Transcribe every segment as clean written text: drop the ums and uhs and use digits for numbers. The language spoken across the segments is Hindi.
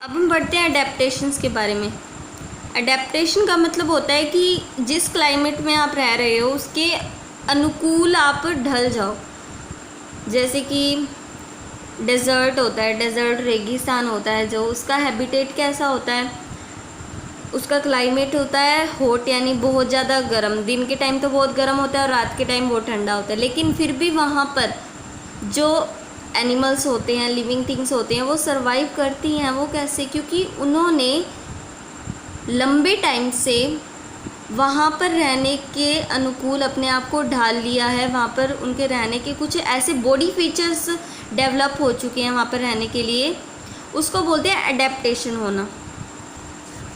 अब हम बढ़ते हैं अडेप्टेशंस के बारे में। अडेप्टेशन का मतलब होता है कि जिस क्लाइमेट में आप रह रहे हो उसके अनुकूल आप ढल जाओ। जैसे कि डेज़र्ट होता है, डेज़र्ट रेगिस्तान होता है, जो उसका हैबिटेट कैसा होता है, उसका क्लाइमेट होता है हॉट यानी बहुत ज़्यादा गर्म। दिन के टाइम तो बहुत गर्म होता है और रात के टाइम बहुत ठंडा होता है, लेकिन फिर भी वहाँ पर जो एनिमल्स होते हैं, लिविंग थिंग्स होते हैं, वो सरवाइव करती हैं। वो कैसे? क्योंकि उन्होंने लंबे टाइम से वहाँ पर रहने के अनुकूल अपने आप को ढाल लिया है। वहाँ पर उनके रहने के कुछ ऐसे बॉडी फीचर्स डेवलप हो चुके हैं वहाँ पर रहने के लिए, उसको बोलते हैं अडेप्टेशन होना।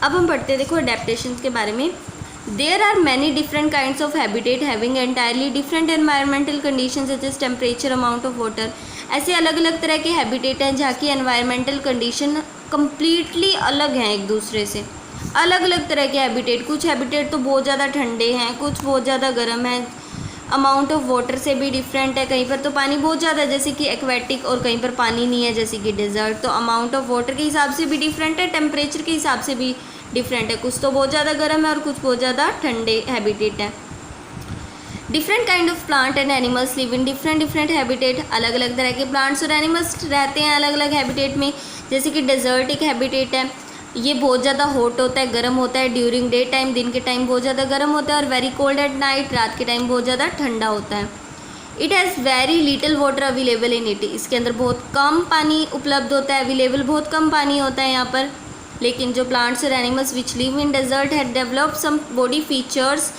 अब हम पढ़ते हैं, देखो अडेप्टेशन के बारे में। There are many different kinds of habitat having entirely different environmental condition such as temperature, amount of water. ऐसे अलग अलग तरह के हैबिटेट हैं जहाँ की एनवायरमेंटल कंडीशन कम्प्लीटली अलग हैं एक दूसरे से। अलग अलग तरह के हैबिटेट, कुछ हैबिटेट तो बहुत ज़्यादा ठंडे हैं, कुछ बहुत ज़्यादा गर्म हैं। अमाउंट ऑफ वाटर से भी डिफरेंट है, कहीं पर तो पानी बहुत ज़्यादा है जैसे कि एक्वेटिक, और कहीं पर पानी नहीं है जैसे कि डेजर्ट। तो अमाउंट ऑफ वाटर के हिसाब से भी डिफरेंट है, टेम्परेचर के हिसाब से भी डिफरेंट है। कुछ तो बहुत ज़्यादा गर्म है और कुछ बहुत ज़्यादा ठंडे हैबिटेट हैं। Different kind of plant and animals live in different habitat. अलग अलग तरह के प्लांट्स और एनिमल्स रहते हैं अलग अलग हैबिटेट में। जैसे कि डेजर्ट एक हैबिटेट है, ये बहुत ज़्यादा हॉट होता है, गर्म होता है ड्यूरिंग डे टाइम, दिन के टाइम बहुत ज़्यादा गर्म होता है, और वेरी कोल्ड एट नाइट, रात के टाइम बहुत ज़्यादा ठंडा होता है। It has very little water available in it. इसके अंदर बहुत कम पानी उपलब्ध होता है, अवेलेबल बहुत कम पानी होता है यहाँ पर। लेकिन जो प्लांट्स और animals which live in desert have developed some body features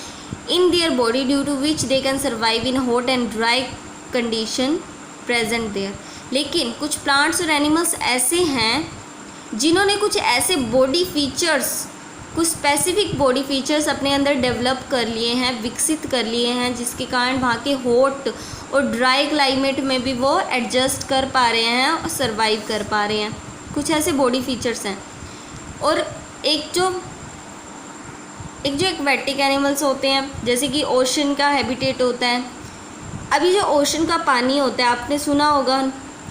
in their body due to which they can survive in hot and dry condition present there। लेकिन कुछ प्लांट्स और एनिमल्स ऐसे हैं जिन्होंने कुछ ऐसे बॉडी फीचर्स, कुछ स्पेसिफिक बॉडी फीचर्स अपने अंदर डेवलप कर लिए हैं, विकसित कर लिए हैं, जिसके कारण वहाँ के हॉट और ड्राई क्लाइमेट में भी वो एडजस्ट कर पा रहे हैं और सर्वाइव कर पा रहे हैं। कुछ ऐसे बॉडी फीचर्स हैं। और एक जो एक्वेटिक एनिमल्स होते हैं, जैसे कि ओशन का हैबिटेट होता है। अभी जो ओशन का पानी होता है, आपने सुना होगा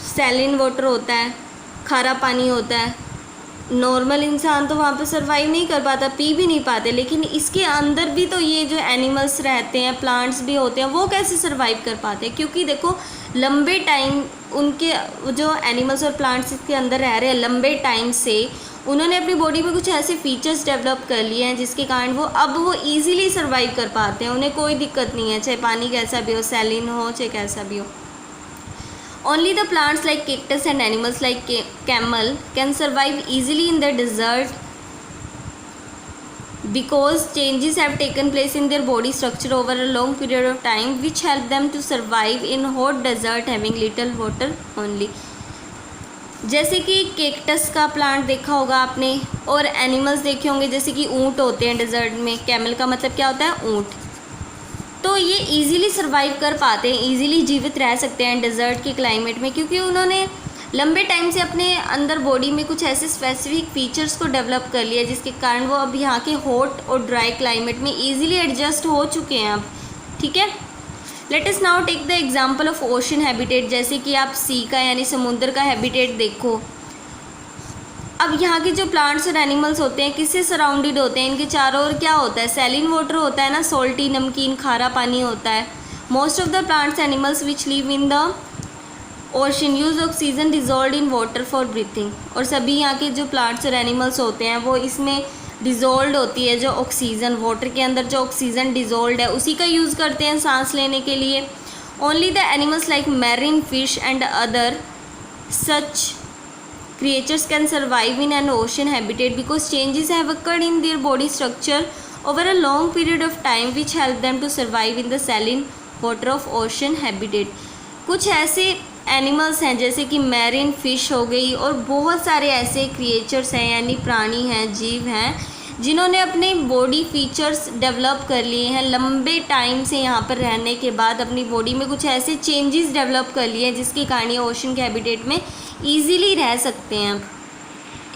सैलिन वाटर होता है, खारा पानी होता है। नॉर्मल इंसान तो वहाँ पे सरवाइव नहीं कर पाता, पी भी नहीं पाते, लेकिन इसके अंदर भी तो ये जो एनिमल्स रहते हैं, प्लांट्स भी होते हैं, वो कैसे सरवाइव कर पाते हैं? क्योंकि देखो लंबे टाइम उनके जो एनिमल्स और प्लांट्स इसके अंदर रह रहे हैं, लंबे टाइम से उन्होंने अपनी बॉडी में कुछ ऐसे फीचर्स डेवलप कर लिए हैं जिसके कारण वो ईज़िली सर्वाइव कर पाते हैं। उन्हें कोई दिक्कत नहीं है, चाहे पानी कैसा भी हो, सैलिन हो, चाहे कैसा भी हो। Only the plants like cactus and animals like camel can survive easily in the desert because changes have taken place in their body structure over a long period of time which help them to survive in hot desert having little water only। जैसे कि केक्टस का प्लांट देखा होगा आपने, और एनिमल्स देखे होंगे जैसे कि ऊँट होते हैं डेजर्ट में। कैमल का मतलब क्या होता है? ऊँट। तो ये इजीली सर्वाइव कर पाते हैं, इजीली जीवित रह सकते हैं डेजर्ट के क्लाइमेट में, क्योंकि उन्होंने लंबे टाइम से अपने अंदर बॉडी में कुछ ऐसे स्पेसिफिक फीचर्स को डेवलप कर लिया जिसके कारण वो अब यहाँ के हॉट और ड्राई क्लाइमेट में ईजिली एडजस्ट हो चुके हैं अब। ठीक है, let us now take the example of ocean habitat. जैसे कि आप सी का यानी समुद्र का हैबिटेट देखो। अब यहाँ के जो प्लांट्स और एनिमल्स होते हैं किससे सराउंडेड होते हैं? इनके चारों ओर क्या होता है? सैलिन वाटर होता है ना, सॉल्टी नमकीन खारा पानी होता है। Most of the plants animals which live in the ocean use oxygen dissolve in water for breathing. और सभी यहाँ के जो प्लांट्स और एनिमल्स होते हैं वो इसमें डिज़ोल्व होती है जो ऑक्सीजन, वाटर के अंदर जो ऑक्सीजन डिज़ोल्व है उसी का यूज़ करते हैं सांस लेने के लिए। Only the animals like marine fish and other such creatures can survive in an ocean habitat because changes have occurred in their body structure over a long period of time which help them to survive in the saline water of ocean habitat। कुछ ऐसे एनिमल्स हैं जैसे कि मैरीन फिश हो गई, और बहुत सारे ऐसे क्रिएचर्स हैं यानी प्राणी हैं, जीव हैं, जिन्होंने अपने बॉडी फीचर्स डेवलप कर लिए हैं लंबे टाइम से। यहाँ पर रहने के बाद अपनी बॉडी में कुछ ऐसे चेंजेस डेवलप कर लिए हैं जिसके कारण ये ओशन के हैबिटेट में ईज़िली रह सकते हैं।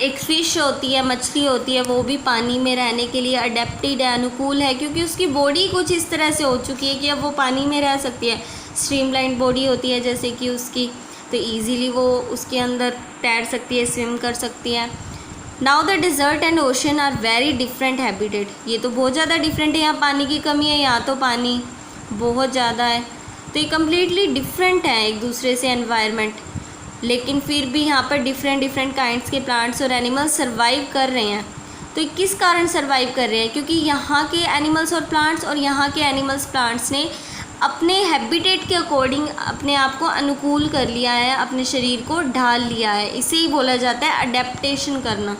एक फ़िश होती है, मछली होती है, वो भी पानी में रहने के लिए अडेप्टेड है, अनुकूल है, क्योंकि उसकी बॉडी कुछ इस तरह से हो चुकी है कि अब वो पानी में रह सकती है। स्ट्रीमलाइन बॉडी होती है जैसे कि उसकी, तो ईज़िली वो उसके अंदर तैर सकती है, स्विम कर सकती है। Now the desert and ocean are very different habitat. ये तो बहुत ज़्यादा डिफरेंट है, यहाँ पानी की कमी है, यहाँ तो पानी बहुत ज़्यादा है, तो ये कम्प्लीटली डिफरेंट है एक दूसरे से एनवायरनमेंट। लेकिन फिर भी यहाँ पर डिफरेंट डिफरेंट काइंड्स के प्लांट्स और एनिमल्स सर्वाइव कर रहे हैं। तो ये किस कारण सर्वाइव कर रहे हैं? क्योंकि यहाँ के एनिमल्स और प्लांट्स और यहाँ के एनिमल्स प्लांट्स ने अपने हैबिटेट के अकॉर्डिंग अपने आप को अनुकूल कर लिया है, अपने शरीर को ढाल लिया है। इसे ही बोला जाता है अडेप्टेशन करना।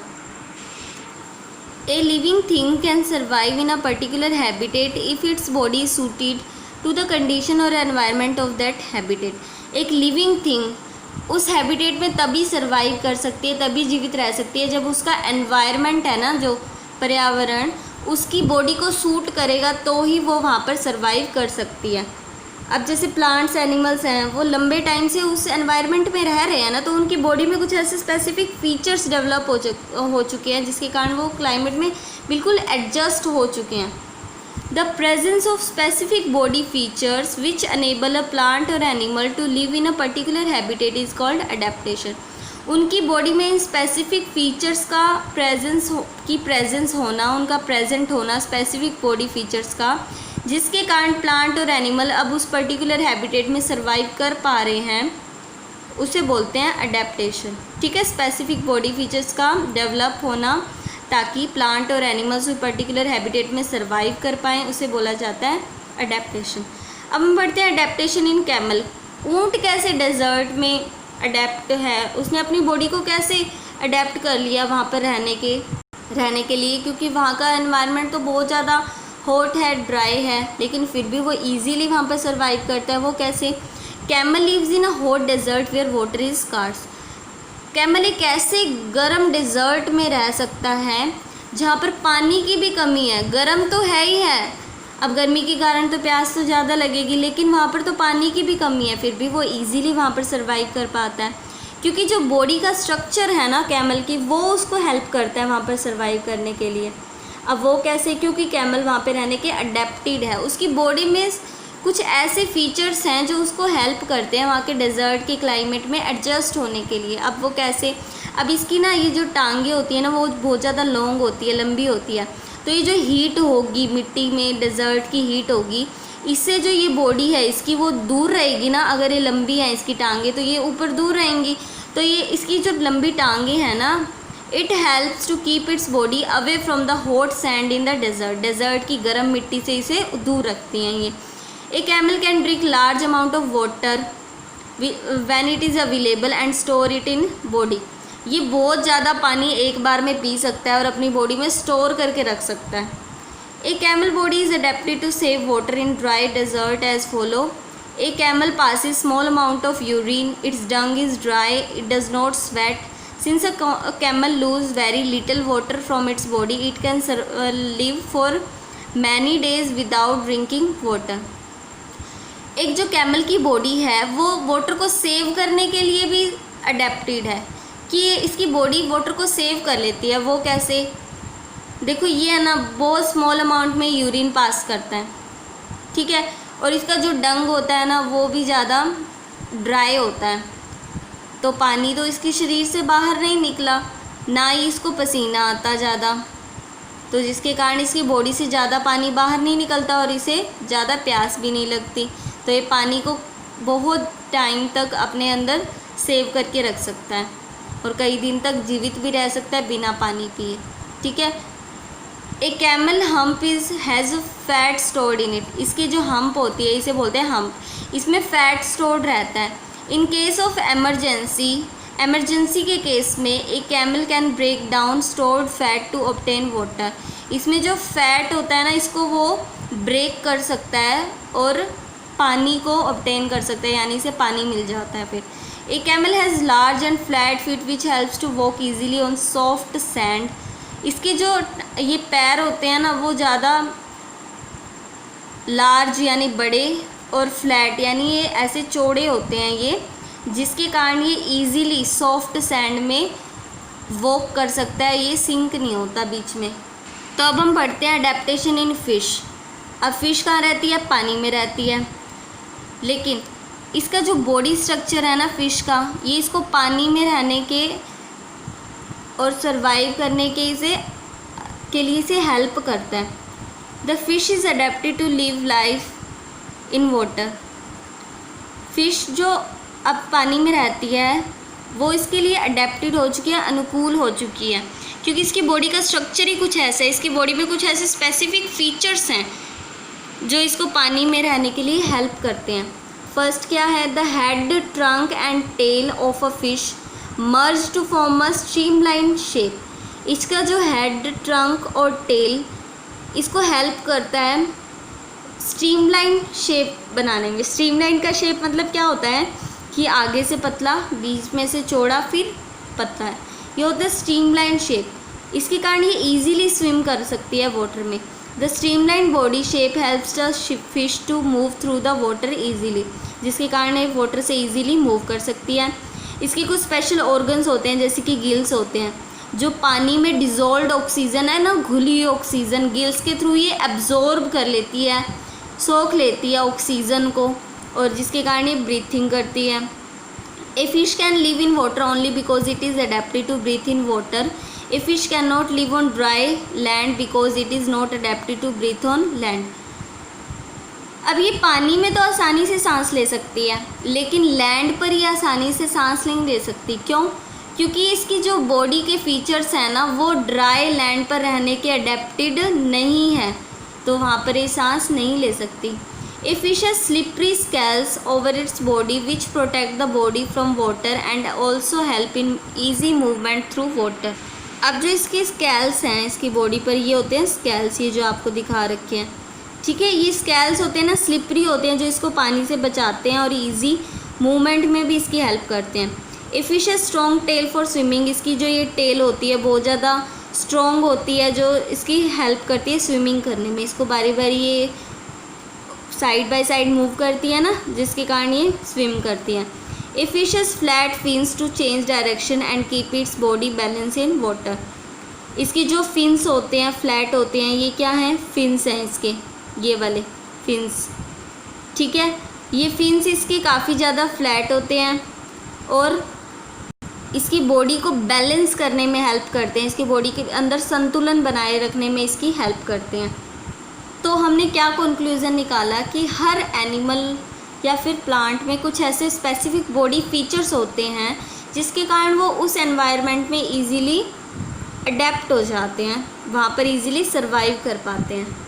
A living thing can survive in a particular habitat if its body is suited to the condition और एनवायरनमेंट ऑफ दैट हैबिटेट। एक लिविंग थिंग उस हैबिटेट में तभी सर्वाइव कर सकती है, तभी जीवित रह सकती है, जब उसका एनवायरनमेंट है ना, जो पर्यावरण, उसकी बॉडी को सूट करेगा तो ही वो वहाँ पर सर्वाइव कर सकती है। अब जैसे प्लांट्स एनिमल्स हैं, वो लंबे टाइम से उस एनवायरनमेंट में रह रहे हैं ना, तो उनकी बॉडी में कुछ ऐसे स्पेसिफिक फीचर्स डेवलप हो चुके हैं जिसके कारण वो क्लाइमेट में बिल्कुल एडजस्ट हो चुके हैं। The presence of specific body features which enable a plant or animal to live in a particular habitat is called adaptation. उनकी बॉडी में इन स्पेसिफिक फीचर्स का प्रेजेंस होना, उनका प्रेजेंट होना स्पेसिफिक बॉडी फीचर्स का, जिसके कारण प्लांट और एनिमल अब उस पर्टिकुलर हैबिटेट में सर्वाइव कर पा रहे हैं, उसे बोलते हैं अडेप्टेशन। ठीक है, स्पेसिफिक बॉडी फीचर्स का डेवलप होना ताकि प्लांट और एनिमल्स उस पर्टिकुलर हैबिटेट में सर्वाइव कर पाएँ, उसे बोला जाता है अडेप्टेशन। अब हम बढ़ते हैं अडेप्टेशन इन कैमल। ऊँट कैसे डेजर्ट में अडेप्ट है, उसने अपनी बॉडी को कैसे अडेप्ट कर लिया वहाँ पर रहने के लिए, क्योंकि वहाँ का एनवायरनमेंट तो बहुत ज़्यादा हॉट है, ड्राई है, लेकिन फिर भी वो इजीली वहाँ पर सर्वाइव करता है। वो कैसे? Camel lives in a hot desert where water is scarce. Camel एक ऐसे गर्म डेजर्ट में रह सकता है जहाँ पर पानी की भी कमी है। गर्म तो है ही है, अब गर्मी के कारण तो प्यास तो ज़्यादा लगेगी, लेकिन वहाँ पर तो पानी की भी कमी है, फिर भी वो इजीली वहाँ पर सर्वाइव कर पाता है, क्योंकि जो बॉडी का स्ट्रक्चर है ना कैमल की, वो उसको हेल्प करता है वहाँ पर सर्वाइव करने के लिए। अब वो कैसे? क्योंकि कैमल वहाँ पे रहने के अडेप्टेड है, उसकी बॉडी में कुछ ऐसे फीचर्स हैं जो उसको हेल्प करते हैं वहाँ के डेजर्ट के क्लाइमेट में एडजस्ट होने के लिए। अब वो कैसे? अब इसकी ना ये जो टांगें होती हैं ना, वो बहुत ज़्यादा लॉन्ग होती है, लंबी होती है, तो ये जो हीट होगी मिट्टी में, डेजर्ट की हीट होगी, इससे जो ये बॉडी है इसकी वो दूर रहेगी ना। अगर ये लंबी है इसकी टांगें तो ये ऊपर दूर रहेंगी, तो ये इसकी जो लंबी टांगें हैं ना, it helps to keep its body away from the hot sand in the desert. Desert की गर्म मिट्टी से इसे दूर रखती हैं ये। A camel can drink large amount of water when it is available and store it in body. ये बहुत ज़्यादा पानी एक बार में पी सकता है और अपनी बॉडी में स्टोर करके रख सकता है। A camel body is adapted to save water in dry desert as follow. A camel passes small amount of urine, its dung is dry, it does not sweat. Since a camel loses very little water from its body, it can live for many days without drinking water. एक जो कैमल की बॉडी है वो वाटर को सेव करने के लिए भी अडेप्टेड है, कि इसकी बॉडी वाटर को सेव कर लेती है। वो कैसे? देखो ये है ना, बहुत स्मॉल अमाउंट में यूरिन पास करता है, ठीक है, और इसका जो डंग होता है ना वो भी ज़्यादा ड्राई होता है, तो पानी तो इसके शरीर से बाहर नहीं निकला, ना ही इसको पसीना आता ज़्यादा, तो जिसके कारण इसकी बॉडी से ज़्यादा पानी बाहर नहीं निकलता और इसे ज़्यादा प्यास भी नहीं लगती, तो ये पानी को बहुत टाइम तक अपने अंदर सेव करके रख सकता है और कई दिन तक जीवित भी रह सकता है बिना पानी पिए। ठीक है। A camel hump has fat stored in it. इसकी जो हम्प होती है इसे बोलते हैं हम्प, इसमें फ़ैट स्टोर्ड रहता है। इन केस ऑफ एमरजेंसी के केस में a camel can break down stored fat to obtain water. इसमें जो फैट होता है ना इसको वो ब्रेक कर सकता है और पानी को ऑब्टेन कर सकता है, यानी इसे पानी मिल जाता है। फिर a camel has large and flat feet which helps to walk easily on soft sand. इसके जो ये पैर होते हैं ना वो ज़्यादा लार्ज यानी बड़े और फ्लैट यानी ये ऐसे चौड़े होते हैं ये, जिसके कारण ये इजीली सॉफ्ट सैंड में वॉक कर सकता है, ये सिंक नहीं होता बीच में। तो अब हम पढ़ते हैं अडेप्टेशन इन फ़िश। अब फ़िश कहाँ रहती है? पानी में रहती है, लेकिन इसका जो बॉडी स्ट्रक्चर है ना फ़िश का, ये इसको पानी में रहने के और सरवाइव करने के लिए इसे हेल्प करता है। The fish is adapted to live life in water. Fish जो अब पानी में रहती है वो इसके लिए अडेप्टेड हो चुकी है, अनुकूल हो चुकी है, क्योंकि इसकी बॉडी का स्ट्रक्चर ही कुछ ऐसा है, इसकी बॉडी में कुछ ऐसे स्पेसिफिक फीचर्स हैं जो इसको पानी में रहने के लिए हेल्प करते हैं। फर्स्ट क्या है, the head, trunk and tail of a fish merge to form a streamline shape. इसका जो हेड, ट्रंक और टेल इसको हेल्प करता है स्ट्रीमलाइन शेप बनाने में। स्ट्रीमलाइन का शेप मतलब क्या होता है कि आगे से पतला, बीच में से चौड़ा, फिर पतला है, ये होता है स्ट्रीमलाइन शेप। इसके कारण ये इजीली स्विम कर सकती है वाटर में। The streamline body shape helps the fish to move through the water easily, जिसके कारण ये वाटर से ईजीली मूव कर सकती है। इसके कुछ स्पेशल ऑर्गन्स होते हैं जैसे कि गिल्स होते हैं, जो पानी में डिज़ोल्व्ड ऑक्सीजन है ना, घुली ऑक्सीजन गिल्स के थ्रू ये एब्जॉर्ब कर लेती है, सोख लेती है ऑक्सीजन को, और जिसके कारण ये ब्रीथिंग करती है। A fish can live in water only because it is adapted to breathe in water. A fish can not live on dry land because it is not adapted to breathe on land. अब ये पानी में तो आसानी से सांस ले सकती है, लेकिन लैंड पर ये आसानी से सांस नहीं ले सकती। क्यों? क्योंकि इसकी जो बॉडी के फीचर्स हैं ना, वो ड्राई लैंड पर रहने के अडेप्टेड नहीं है, तो वहाँ पर ये सांस नहीं ले सकती। ए fish has slippery scales over its body which protect the body from water and also help in easy movement through water. अब जो इसके स्केल्स हैं इसकी बॉडी पर, ये होते हैं स्केल्स, ये जो आपको दिखा रखे हैं, ठीक है। ये स्केल्स होते हैं ना, स्लिपरी होते हैं, जो इसको पानी से बचाते हैं और ईजी मूवमेंट में भी इसकी हेल्प करते हैं। A fish has strong tail for swimming. इसकी जो ये टेल होती है बहुत ज़्यादा स्ट्रॉन्ग होती है, जो इसकी हेल्प करती है स्विमिंग करने में। इसको बारी बारी ये साइड बाय साइड मूव करती है ना, जिसके कारण ये स्विम करती है। A fish has flat fins to change direction and keep its body balance in water. इसकी जो फिन्स होते हैं फ्लैट होते हैं, ये क्या हैं, फिन्स हैं इसके, ये वाले फिन्स, ठीक है। ये फिन्स इसके काफ़ी ज़्यादा फ्लैट होते हैं और इसकी बॉडी को बैलेंस करने में हेल्प करते हैं, इसकी बॉडी के अंदर संतुलन बनाए रखने में इसकी हेल्प करते हैं। तो हमने क्या कंक्लूज़न निकाला कि हर एनिमल या फिर प्लांट में कुछ ऐसे स्पेसिफिक बॉडी फीचर्स होते हैं जिसके कारण वो उस एनवायरनमेंट में इजीली अडेप्ट हो जाते हैं, वहाँ पर इजीली सर्वाइव कर पाते हैं।